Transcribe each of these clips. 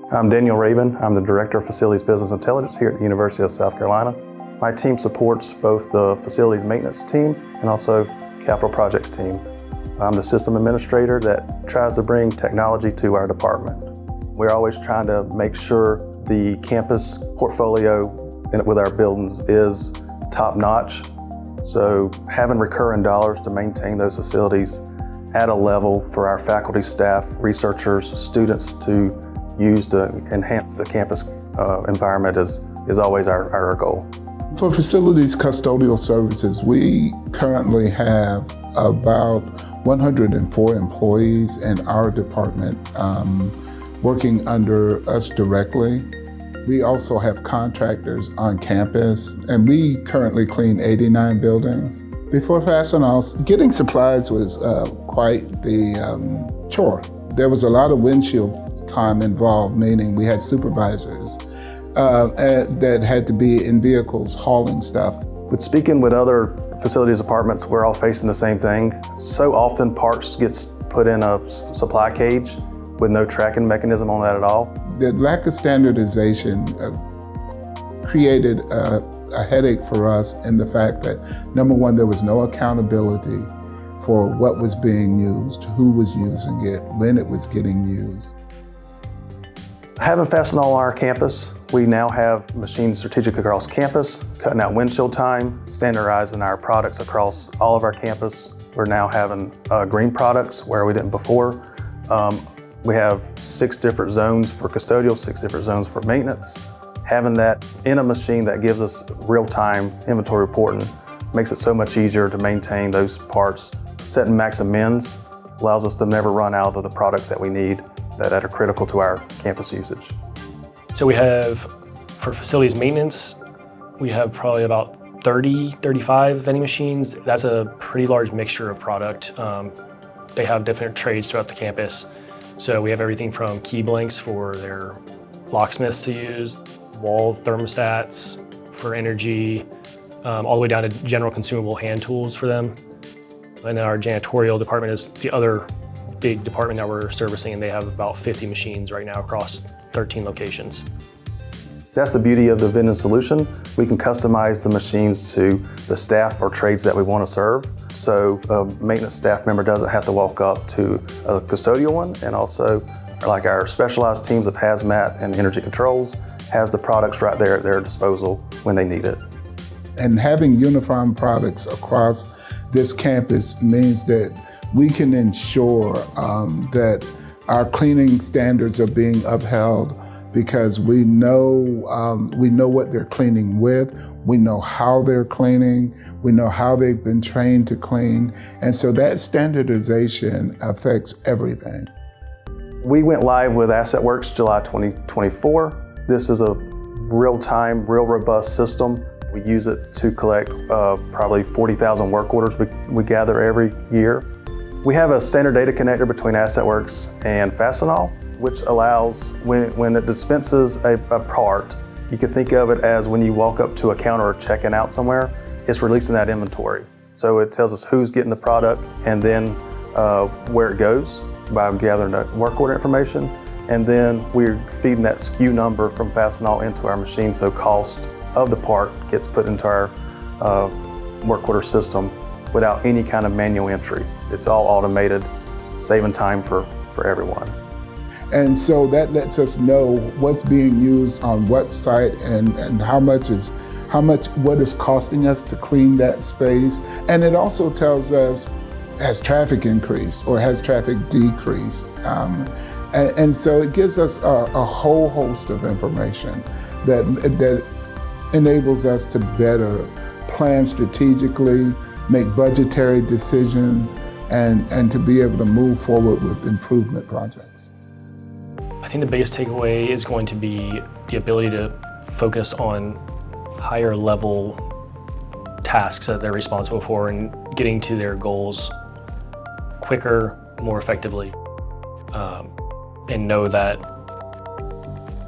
I'm Daniel Rabin. I'm the Director of Facilities Business Intelligence here at the University of South Carolina. My team supports both the facilities maintenance team and also capital projects team. I'm the system administrator that tries to bring technology to our department. We're always trying to make sure the campus portfolio with our buildings is top-notch. So having recurring dollars to maintain those facilities at a level for our faculty, staff, researchers, students to use to enhance the campus environment is always our goal. For facilities custodial services, we currently have about 104 employees in our department working under us directly. We also have contractors on campus, and we currently clean 89 buildings. Before Fastenal, getting supplies was quite the chore. There was a lot of windshield time involved, meaning we had supervisors that had to be in vehicles hauling stuff. But speaking with other facilities departments, we're all facing the same thing. So often parts gets put in a supply cage with no tracking mechanism on that at all. The lack of standardization created a headache for us in the fact that, number one, there was no accountability for what was being used, who was using it, when it was getting used. Having Fastenal on our campus, we now have machines strategic across campus, cutting out windshield time, standardizing our products across all of our campus. We're now having green products where we didn't before. We have 6 different zones for custodial, 6 different zones for maintenance. Having that in a machine that gives us real-time inventory reporting makes it so much easier to maintain those parts. Setting max and mins allows us to never run out of the products that we need that are critical to our campus usage. So we have, for facilities maintenance, we have probably about 35 vending machines. That's a pretty large mixture of product. They have different trades throughout the campus. So we have everything from key blanks for their locksmiths to use, wall thermostats for energy, all the way down to general consumable hand tools for them. And then our janitorial department is the other big department that we're servicing, and they have about 50 machines right now across 13 locations. That's the beauty of the vending solution. We can customize the machines to the staff or trades that we want to serve. So a maintenance staff member doesn't have to walk up to a custodial one, and also like our specialized teams of hazmat and energy controls has the products right there at their disposal when they need it. And having uniform products across this campus means that we can ensure that our cleaning standards are being upheld because we know what they're cleaning with, we know how they're cleaning, we know how they've been trained to clean, and so that standardization affects everything. We went live with AssetWorks July 2024. This is a real-time, real robust system. We use it to collect probably 40,000 work orders we gather every year. We have a standard data connector between AssetWorks and Fastenal, which allows when it dispenses a part, you can think of it as when you walk up to a counter or checking out somewhere, it's releasing that inventory. So it tells us who's getting the product and then where it goes by gathering the work order information. And then we're feeding that SKU number from Fastenal into our machine, so cost of the part gets put into our work order system without any kind of manual entry. It's all automated, saving time for everyone. And so that lets us know what's being used on what site and what is costing us to clean that space. And it also tells us, has traffic increased or has traffic decreased? And so it gives us a whole host of information that enables us to better plan strategically, make budgetary decisions, and to be able to move forward with improvement projects. I think the biggest takeaway is going to be the ability to focus on higher level tasks that they're responsible for and getting to their goals quicker, more effectively, and know that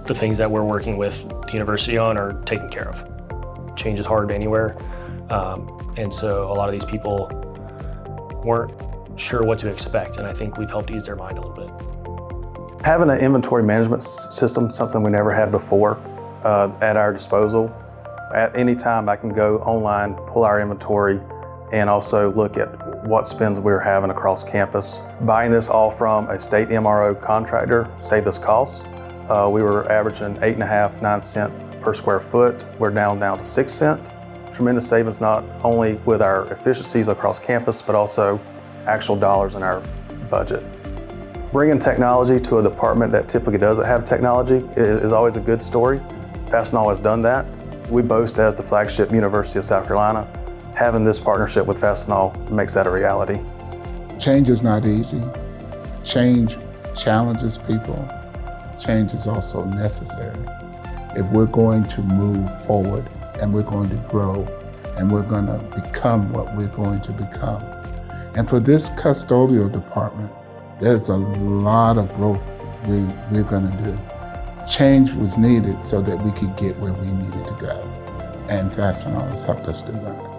the things that we're working with the university on are taken care of. Change is hard anywhere, and so a lot of these people weren't sure what to expect, and I think we've helped ease their mind a little bit. Having an inventory management system, something we never had before, at our disposal. At any time I can go online, pull our inventory, and also look at what spends we're having across campus. Buying this all from a state MRO contractor saved us costs. We were averaging 8.5, 9 cents per square foot. We're down to 6 cents. Tremendous savings not only with our efficiencies across campus, but also actual dollars in our budget. Bringing technology to a department that typically doesn't have technology is always a good story. Fastenal has done that. We boast as the flagship University of South Carolina. Having this partnership with Fastenal makes that a reality. Change is not easy. Change challenges people. Change is also necessary. If we're going to move forward and we're going to grow and we're going to become what we're going to become. And for this custodial department, there's a lot of growth we're going to do. Change was needed so that we could get where we needed to go. And Fastenal has helped us do that.